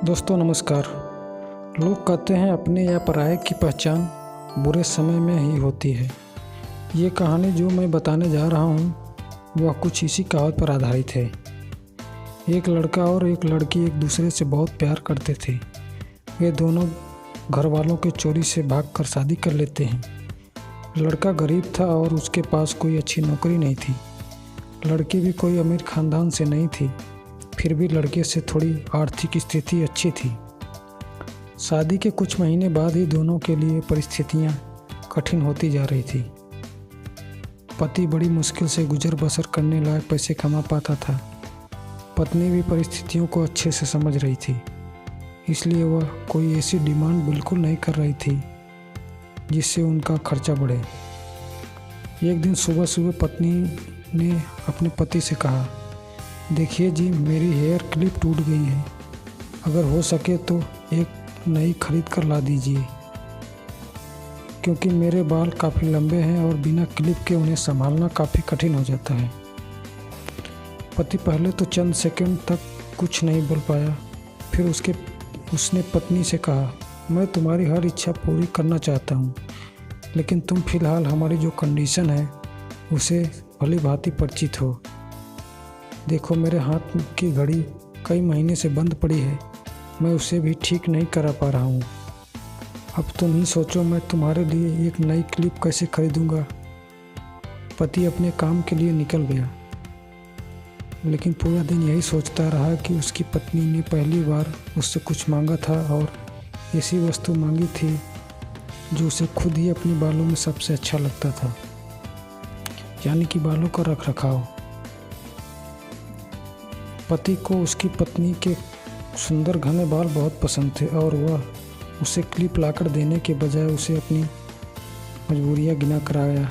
दोस्तों नमस्कार। लोग कहते हैं अपने या पराये की पहचान बुरे समय में ही होती है। ये कहानी जो मैं बताने जा रहा हूँ वह कुछ इसी कहावत पर आधारित है। एक लड़का और एक लड़की एक दूसरे से बहुत प्यार करते थे। वे दोनों घर वालों के चोरी से भागकर शादी कर लेते हैं। लड़का गरीब था और उसके पास कोई अच्छी नौकरी नहीं थी। लड़की भी कोई अमीर ख़ानदान से नहीं थी, फिर भी लड़के से थोड़ी आर्थिक स्थिति अच्छी थी। शादी के कुछ महीने बाद ही दोनों के लिए परिस्थितियां कठिन होती जा रही थी। पति बड़ी मुश्किल से गुजर बसर करने लायक पैसे कमा पाता था। पत्नी भी परिस्थितियों को अच्छे से समझ रही थी, इसलिए वह कोई ऐसी डिमांड बिल्कुल नहीं कर रही थी जिससे उनका खर्चा बढ़े। एक दिन सुबह सुबह पत्नी ने अपने पति से कहा, देखिए जी, मेरी हेयर क्लिप टूट गई है, अगर हो सके तो एक नई खरीद कर ला दीजिए, क्योंकि मेरे बाल काफ़ी लंबे हैं और बिना क्लिप के उन्हें संभालना काफ़ी कठिन हो जाता है। पति पहले तो चंद सेकंड तक कुछ नहीं बोल पाया, फिर उसने पत्नी से कहा, मैं तुम्हारी हर इच्छा पूरी करना चाहता हूँ, लेकिन तुम फिलहाल हमारी जो कंडीशन है उसे भली भांति परिचित हो। देखो, मेरे हाथ की घड़ी कई महीने से बंद पड़ी है, मैं उसे भी ठीक नहीं करा पा रहा हूँ। अब तुम ही सोचो, मैं तुम्हारे लिए एक नई क्लिप कैसे खरीदूँगा। पति अपने काम के लिए निकल गया, लेकिन पूरा दिन यही सोचता रहा कि उसकी पत्नी ने पहली बार उससे कुछ मांगा था और ऐसी वस्तु मांगी थी जो उसे खुद ही अपने बालों में सबसे अच्छा लगता था, यानी कि बालों का रख रखाव। पति को उसकी पत्नी के सुंदर घने बाल बहुत पसंद थे और वह उसे क्लिप लाकर देने के बजाय उसे अपनी मजबूरियां गिना कर आया।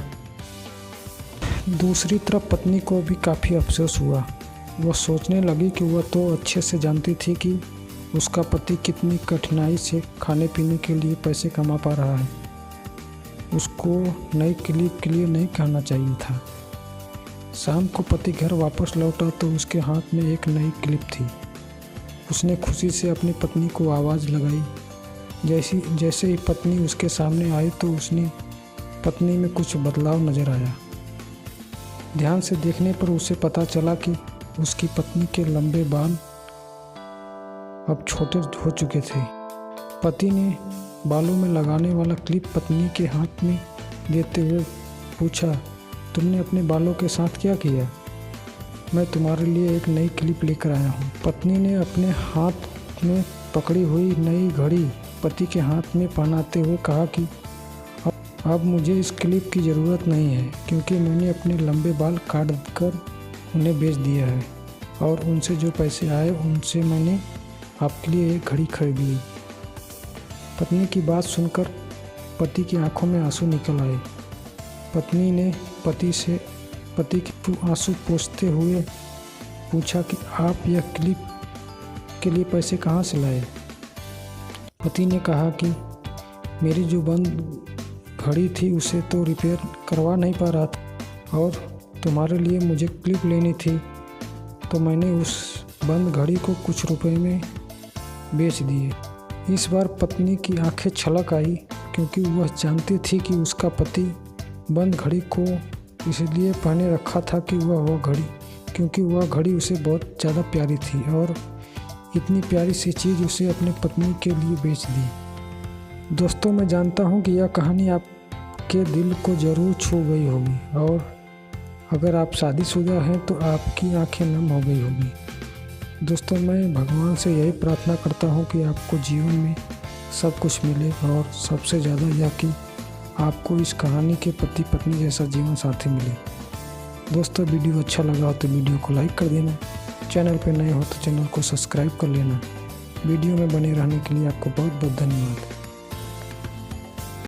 दूसरी तरफ पत्नी को भी काफ़ी अफसोस हुआ। वह सोचने लगी कि वह तो अच्छे से जानती थी कि उसका पति कितनी कठिनाई से खाने पीने के लिए पैसे कमा पा रहा है। उसको नई क्लिप के लिए नहीं कहना चाहिए था। शाम को पति घर वापस लौटा तो उसके हाथ में एक नई क्लिप थी। उसने खुशी से अपनी पत्नी को आवाज़ लगाई। जैसे ही पत्नी उसके सामने आई तो उसने पत्नी में कुछ बदलाव नज़र आया। ध्यान से देखने पर उसे पता चला कि उसकी पत्नी के लंबे बाल अब छोटे हो चुके थे। पति ने बालों में लगाने वाला क्लिप पत्नी के हाथ में देते हुए पूछा, तुमने अपने बालों के साथ क्या किया? मैं तुम्हारे लिए एक नई क्लिप लेकर आया हूँ। पत्नी ने अपने हाथ में पकड़ी हुई नई घड़ी पति के हाथ में पहनाते हुए कहा कि अब मुझे इस क्लिप की ज़रूरत नहीं है, क्योंकि मैंने अपने लंबे बाल काट कर उन्हें बेच दिया है और उनसे जो पैसे आए उनसे मैंने आपके लिए एक घड़ी खरीद ली। पत्नी की बात सुनकर पति की आंखों में आंसू निकल आए। पत्नी ने पति के आंसू पोंछते हुए पूछा कि आप यह क्लिप के लिए पैसे कहाँ से लाए? पति ने कहा कि मेरी जो बंद घड़ी थी उसे तो रिपेयर करवा नहीं पा रहा था और तुम्हारे लिए मुझे क्लिप लेनी थी, तो मैंने उस बंद घड़ी को कुछ रुपए में बेच दिए। इस बार पत्नी की आंखें छलक आई, क्योंकि वह जानती थी कि उसका पति बंद घड़ी को इसलिए पहने रखा था कि वह घड़ी उसे बहुत ज़्यादा प्यारी थी और इतनी प्यारी सी चीज़ उसे अपने पत्नी के लिए बेच दी। दोस्तों, मैं जानता हूँ कि यह कहानी आपके दिल को ज़रूर छू गई होगी और अगर आप शादीशुदा हैं तो आपकी आंखें नम हो गई होगी। दोस्तों, मैं भगवान से यही प्रार्थना करता हूँ कि आपको जीवन में सब कुछ मिले और सबसे ज़्यादा यह कि आपको इस कहानी के पति पत्नी जैसा जीवन साथी मिले। दोस्तों, वीडियो अच्छा लगा हो तो वीडियो को लाइक कर देना। चैनल पर नए हो तो चैनल को सब्सक्राइब कर लेना। वीडियो में बने रहने के लिए आपको बहुत बहुत धन्यवाद।